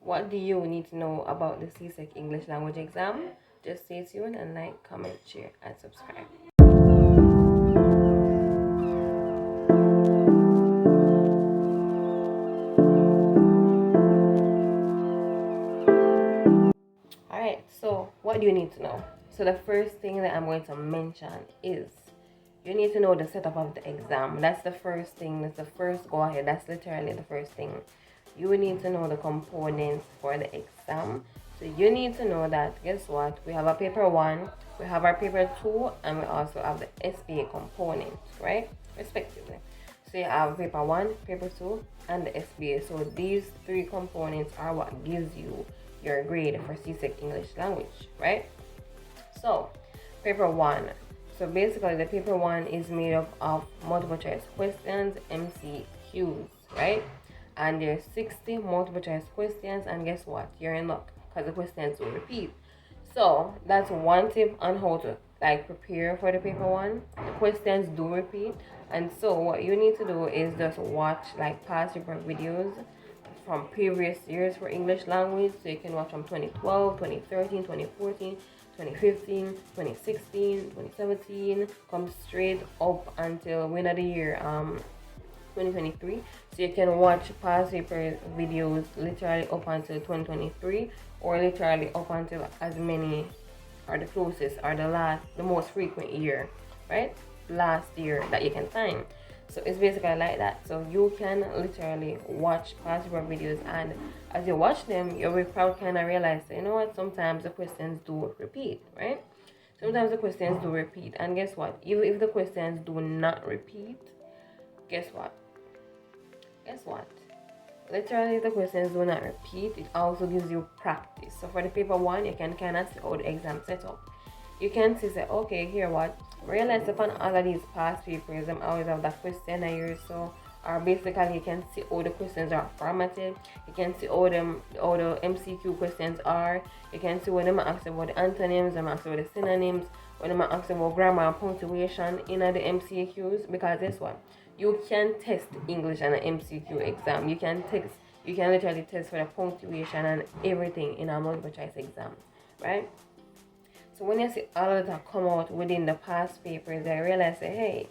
what do you need to know about the CSEC English language exam? Just stay tuned and like, comment, share, and subscribe. Alright, so what do you need to know? So the first thing that I'm going to mention is you need to know the setup of the exam. That's the first thing. That's the first go ahead. That's literally the first thing. You need to know the components for the exam. So you need to know that, guess what? We have a paper 1, we have our paper 2, and we also have the SBA components, right? Respectively. So you have paper 1, paper 2, and the SBA. So these 3 components are what gives you your grade for CSEC English language, right? So paper 1. So basically the paper 1 is made up of multiple choice questions, MCQs, right? And there's 60 multiple choice questions, and guess what? You're in luck because the questions will repeat. So that's one tip on how to prepare for the paper 1. The questions do repeat, and so what you need to do is just watch past paper videos from previous years for English language. So you can watch from 2012, 2013, 2014, 2015, 2016, 2017, come straight up until the end of the year 2023. So you can watch past paper videos literally up until 2023, or literally up until as many or the closest or the most frequent year, right? Last year that you can find. So it's basically like that. So you can literally watch past paper videos, and as you watch them, you will kind of realize that, you know what, sometimes the questions do repeat, right? Sometimes the questions do repeat, and guess what? Even if the questions do not repeat, guess what? Literally, the questions do not repeat. It also gives you practice. So for the paper 1, you can kind of see how the exam set up. You can see, say, okay, here what? Realize upon all of these past papers, them always have that question a year, so or basically you can see how the questions are formatted. You can see how the MCQ questions are. You can see when them ask about the antonyms, them ask about the synonyms, when them ask about grammar and punctuation in the MCQs. Because guess what? You can test English on an MCQ exam. You can literally test for the punctuation and everything in a multiple choice exam, right? So when you see all of that come out within the past papers, I realize that, hey,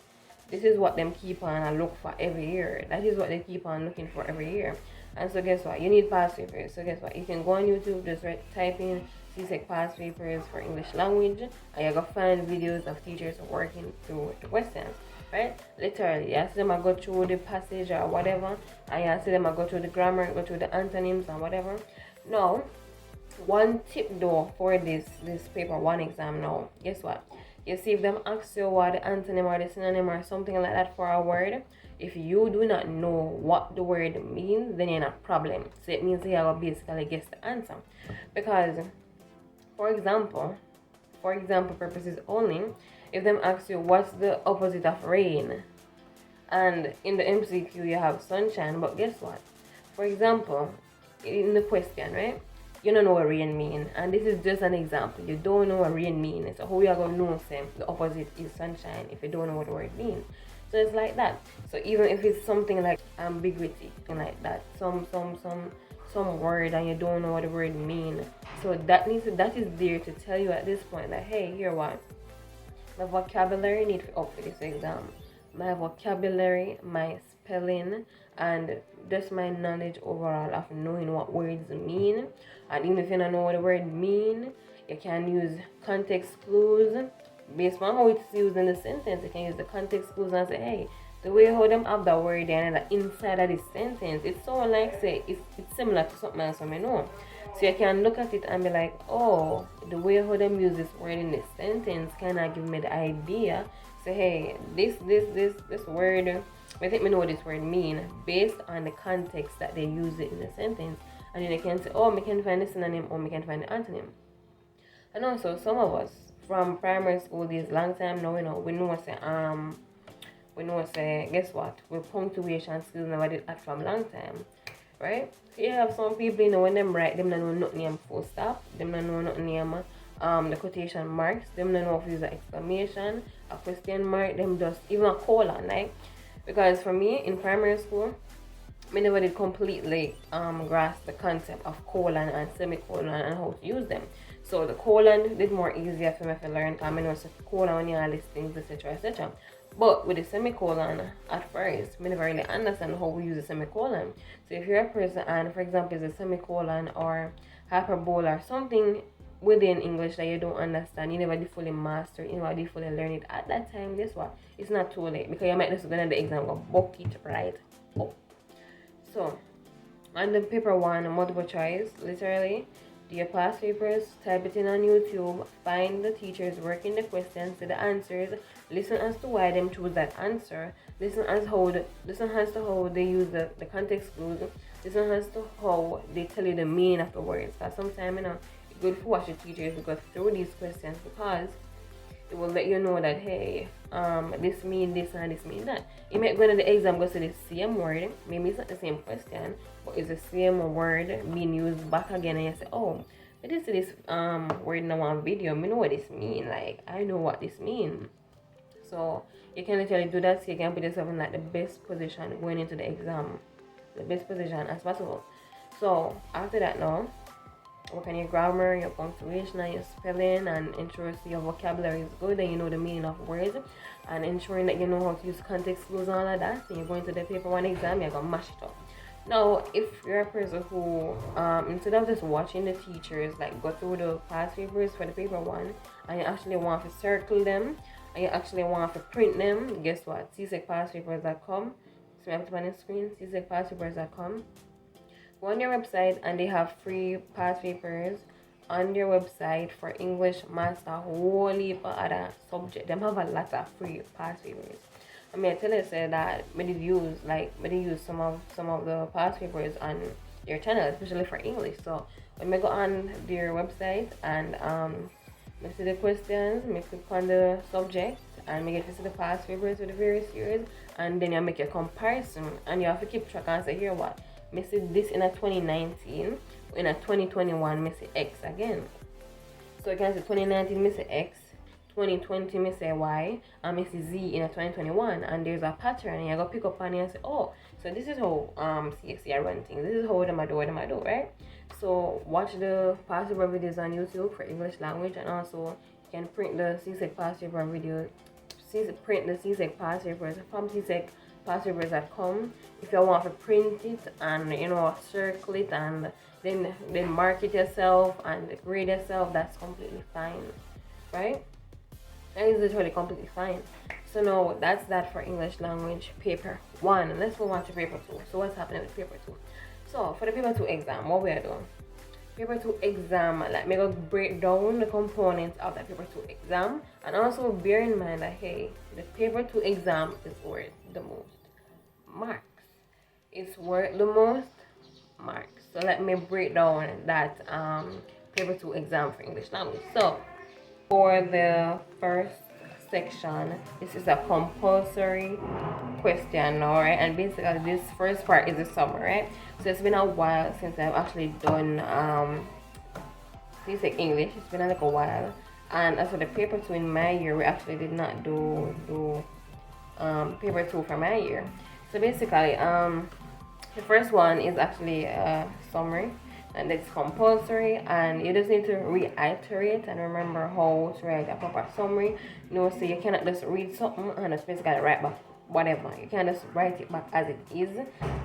this is what them keep on and look for every year. That is what they keep on looking for every year. And so guess what? You need past papers. So guess what? You can go on YouTube, just type in CSEC past papers for English language, and you're going to find videos of teachers working through the questions, right? Literally, you see them go through the passage or whatever, and you see them go through the grammar, go through the antonyms and whatever. Now, one tip though for this paper 1 exam now, guess what? You see, if them ask you what the antonym or the synonym or something like that for a word, if you do not know what the word means, then you're in a problem. So it means you have to basically guess the answer. Because, for example purposes only, if them ask you what's the opposite of rain, and in the MCQ you have sunshine, but guess what? For example, in the question, right? You don't know what rain mean, and this is just an example. You don't know what rain means, so how you are going to know the opposite is sunshine if you don't know what the word means? So it's like that. So even if it's something like ambiguity, like that, some word and you don't know what the word means, so that is there to tell you at this point that, hey, here what, my vocabulary need to up for this exam. My vocabulary, my spelling, and just my knowledge overall of knowing what words mean. And even if you don't know what the word mean, you can use context clues based on how it's used in the sentence. You can use the context clues and say, hey, the way how them have the word and the inside of the sentence, it's so like, say, it's similar to something else I know. So you can look at it and be like, oh, the way how them use this word in this sentence kind of give me the idea. Say, hey, this word, I think me know what this word mean based on the context that they use it in the sentence. And then you can say, oh, me can find the synonym or me can find the antonym. And also, some of us from primary school this long time now, we know say, guess what? With punctuation skills never did that from long time, right? So you have some people, when them write, them don't know nothing name full stop, them don't know nothing name the quotation marks, them don't know if use an exclamation, a question mark, them just even a colon, like, because for me in primary school, me never did completely grasp the concept of colon and semicolon and how to use them. So the colon did more easier for me to learn, because I know it's a colon when you list things, etc., etc. But with the semicolon, at first, me never really understand how we use a semicolon. So if you're a person and, for example, it's a semicolon or hyperbola or something within English that you don't understand, you never did fully master it, you never did fully learn it at that time, guess what? It's not too late, because you might just go to the exam and book it right up. So, on the paper 1, multiple choice, literally, do your past papers, type it in on YouTube, find the teachers working the questions, see the answers, listen as to why them choose that answer, listen as to how they use the context clues, listen as to how they tell you the meaning of the words. Because sometimes, it's good to watch the teachers go through these questions, because it will let you know that, hey, this mean this and this mean that. You might go to the exam, go to the same word, maybe it's not the same question, but it's the same word being used back again, and you say, oh, but this word in one video, I know what this mean, like, I know what this mean. So you can literally do that, so you can put yourself in like the best position going into the exam, the best position as possible. So after that, now work on your grammar, your punctuation, and your spelling, and ensure your vocabulary is good and you know the meaning of words, and ensuring that you know how to use context clues and all of that. So you're going to the paper 1 exam, you're gonna mash it up. Now, if you're a person who, instead of just watching the teachers like go through the past papers for the paper 1, and you actually want to circle them, and you actually want to print them, guess what? CSECpastpapers.com. So I have it on the screen, CSECpastpapers.com. Go on their website, and they have free past papers on their website for English, maths, a whole heap of other subjects. Them have a lot of free past papers. I mean, I tell you, say that I did use some of the past papers on their channel, especially for English. So when I go on their website and I see the questions, I click on the subject, and I get to see the past papers with the various years, and then you make a comparison, and you have to keep track and say, here what, I see this in a 2019, in a 2021, I see X again. So you can see 2019, I see X, 2020, I say Y, and I see Z in a 2021, and there's a pattern, and you go pick up on it and say, oh, so this is how CSEC are run things, this is how them I do, right? So watch the past paper videos on YouTube for English language, and also you can print the CSEC past paper video, print the CSEC past papers from CSECpastpapers.com if you want to print it and circle it and then mark it yourself and grade yourself. That's completely fine, right? That is literally completely fine. So now that's that for English language paper 1. Let's move on to paper 2. So what's happening with paper 2? So for the paper 2 exam, what we are doing? Paper 2 exam, like me go break down the components of that paper 2 exam, and also bear in mind that, hey, the paper 2 exam is worth the most marks. It's worth the most marks. So let me break down that paper 2 exam for English language. So for the first section, this is a compulsory question now, right? And basically this first part is the summary, right? So it's been a while since I've actually done CSEC English. It's been like a while. And as for the paper 2 in my year, we actually did not do paper 2 for my year. So basically the first one is actually a summary, and it's compulsory, and you just need to reiterate and remember how to write a proper summary. So you cannot just read something and just basically write back whatever. You can just write it back as it is.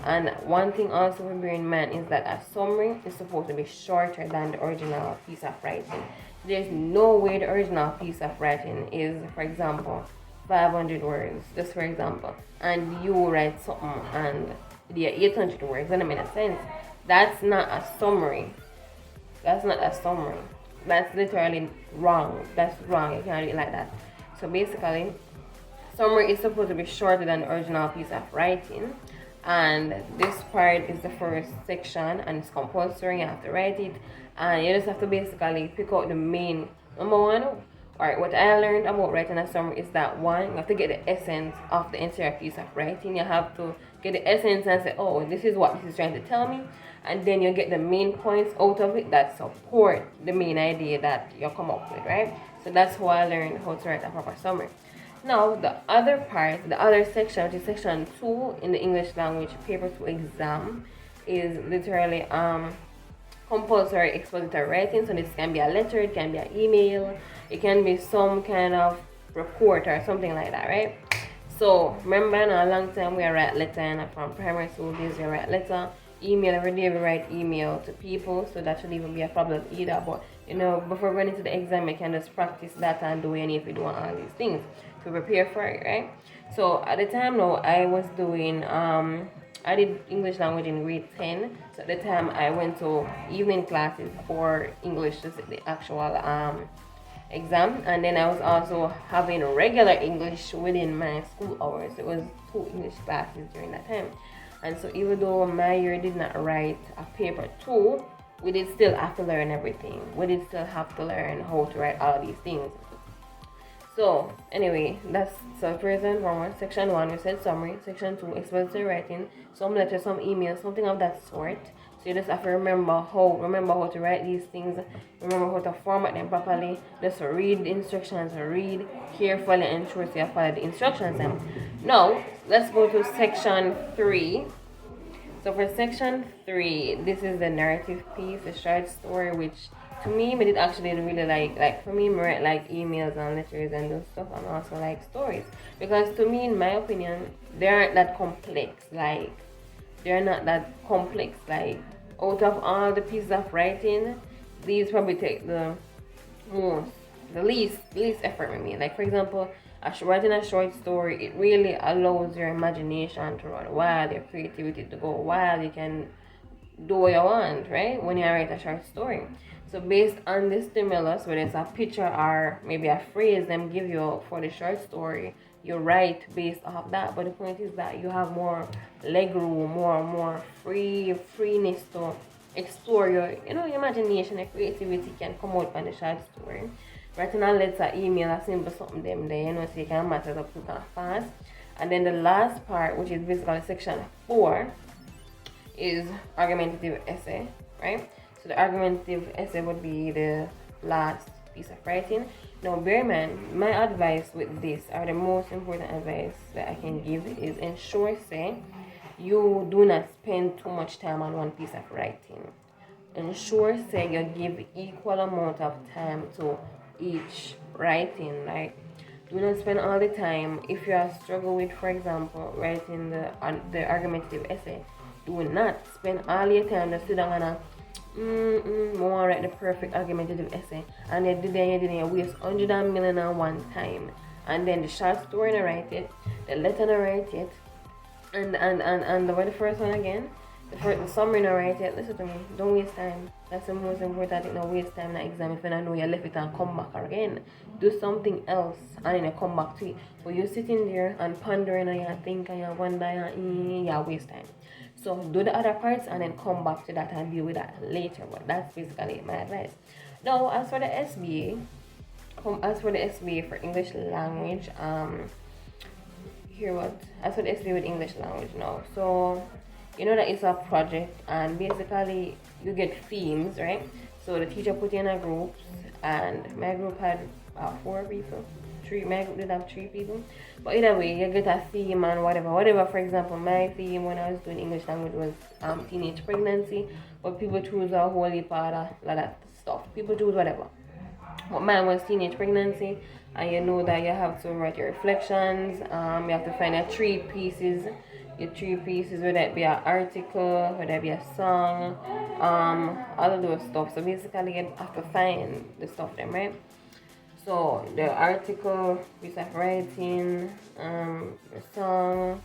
And one thing also to bear in mind is that a summary is supposed to be shorter than the original piece of writing. There's no way the original piece of writing is, for example, 500 words, just for example, and you write something and they're 800 words. Doesn't make sense. That's not a summary. That's not a summary. That's literally wrong. That's wrong. You can't do it like that. So basically, summary is supposed to be shorter than the original piece of writing. And this part is the first section, and it's compulsory. You have to write it. And you just have to basically pick out the main number one. Alright, what I learned about writing a summary is that, one, you have to get the essence of the entire piece of writing. You have to get the essence and say, oh, this is what this is trying to tell me. And then you get the main points out of it that support the main idea that you come up with, right? So that's how I learned how to write a proper summary. Now, the other part, the other section, which is section 2 in the English language paper 2 exam, is literally compulsory expository writing. So this can be a letter, it can be an email, it can be some kind of report or something like that, right? So remember, in a long time we write letter, and from primary school days we write letter, email. Every day we write email to people, so that shouldn't even be a problem either. But you know, before going into the exam, you can just practice that and do any if you do all these things to prepare for it, right? So at the time now, I was doing I did English language in grade 10. So at the time I went to evening classes for English, just the actual exam, and then I was also having regular English within my school hours. It was 2 English classes during that time. And so even though my year did not write a paper 2, we did still have to learn everything. We did still have to learn how to write all these things. So anyway, that's so first and foremost, section 1 we said summary, section 2 expository writing, some letters, some emails, something of that sort. So you just have to remember how to write these things, remember how to format them properly, just read the instructions, read carefully, and ensure you follow the instructions. Now let's go to section 3. So for section 3, this is the narrative piece, a short story, which to me, but it actually really like for me, I like emails and letters and those stuff, and also like stories, because to me, in my opinion, they aren't that complex. Like they're not that complex. Like out of all the pieces of writing, these probably take the least effort with me. Like for example, writing a short story, it really allows your imagination to run wild, your creativity to go wild. You can do what you want, right? When you write a short story. So based on the stimulus, whether it's a picture or maybe a phrase them give you for the short story, you write based off that. But the point is that you have more leg room, more freeness to explore your imagination and creativity can come out from the short story. Writing a letter, email, a simple something them there, so you can match it up quick and fast. And then the last part, which is basically section 4, is argumentative essay, right? So the argumentative essay would be the last piece of writing. Now bear in mind, my advice with this, or the most important advice that I can give, is ensure you do not spend too much time on one piece of writing. Ensure you give equal amount of time to each writing. Like do not spend all the time. If you are struggling with, for example, writing the argumentative essay, do not spend all your time to sit down and more write the perfect argumentative essay, and you didn't waste 100,000,001 time, and then the short story to write it, the letter to write it, and the first one again, the summary to write it. Listen to me, don't waste time. That's the most important thing. Don't waste time in the exam. If you don't know, you left it and come back again. Do something else and then you come back to it. But you're sitting there and pondering and you think and you wonder and you waste time. So do the other parts and then come back to that and deal with that later. But that's basically my advice. Now, as for the SBA for English language, as for the SBA with English language now. So you know that it's a project, and basically you get themes, right? So the teacher put in a group, and my group had 4 people. My group did have 3 people. But either way, you get a theme and whatever. For example, my theme when I was doing English language was teenage pregnancy, but people choose a whole heap of that stuff. People choose whatever. But mine was teenage pregnancy, and you know that you have to write your reflections. You have to find your 3 pieces, whether it be an article, whether it be a song, all of those stuff. So basically, you have to find the stuff them, right? So the article, piece of writing, the song,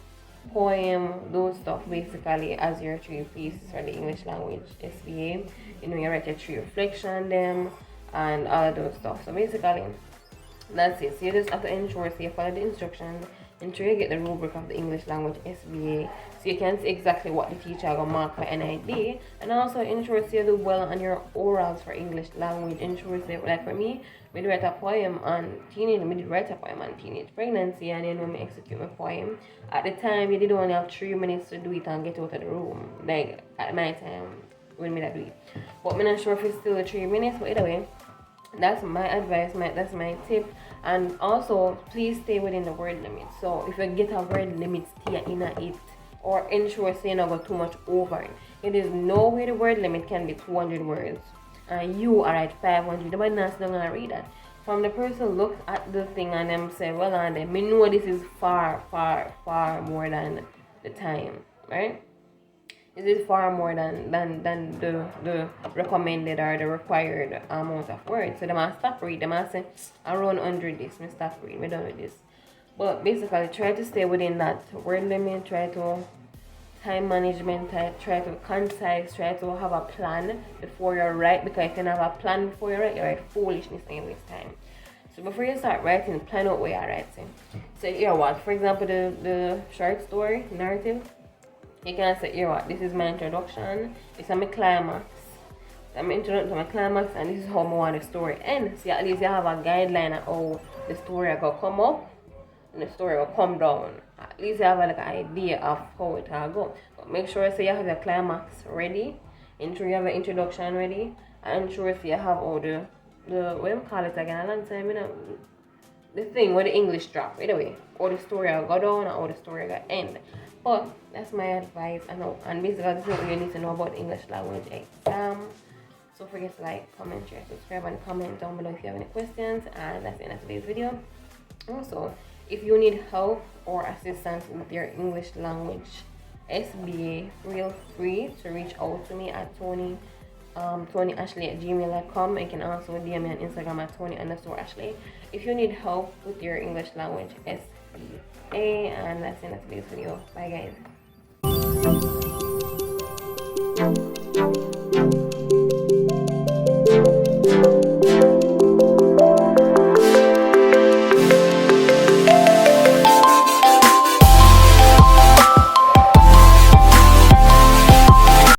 poem, those stuff basically as your 3 pieces for the English language SBA. You write your 3 reflection them and all of those stuff. So basically, that's it. So you just have to ensure you follow the instructions, ensure you get the rubric of the English language SBA, so you can see exactly what the teacher is going to mark for NID, and also ensure you do well on your orals for English language. Ensure like for me, we did write a poem on teenage pregnancy, and then when we execute my poem, at the time you did only have 3 minutes to do it and get out of the room. Like at my time when we do it, but I'm not sure if it's still 3 minutes, but either way, That's my advice, that's my tip. And also, please stay within the word limit. So if you get a word limit, stay in it, or ensure say not go too much over it. It is no way the word limit can be 200 words and you are at 500. The man not gonna read that. From the person looks at the thing and them say, well, and them, me know this is far, far, far more than the time, right? This is far more than the recommended or the required amount of words. So they must stop read. They must say around 100 this. Me stop read. We done with this. But basically, try to stay within that word limit. Try to time management. Try to concise. Try to have a plan before you write. Because if you don't have a plan before you write foolishness and you waste time. So before you start writing, plan out what you're writing. So here what? For example, the short story narrative. You can say, here what, this is my introduction, this is my climax. I'm introducing to my climax and this is how I want the story end. So at least you have a guideline of how the story will come up and the story will come down. At least you have like an idea of how it will go. But make sure so you have the climax ready, ensure you have the introduction ready, and ensure so you have all the what do you call it again, a long time, you know, the thing where the English drop, anyway, or the story will go down or the story will end. But that's my advice. And basically, this is what you need to know about the English language exam. So forget to like, comment, share, subscribe, and comment down below if you have any questions. And that's the end of today's video. Also, if you need help or assistance with your English language SBA, feel free to reach out to me at Toni-Ashlaay@gmail.com. You can also DM me on Instagram at Toni_Ashlaay if you need help with your English language SBA. And that's the end of today's video. Bye guys.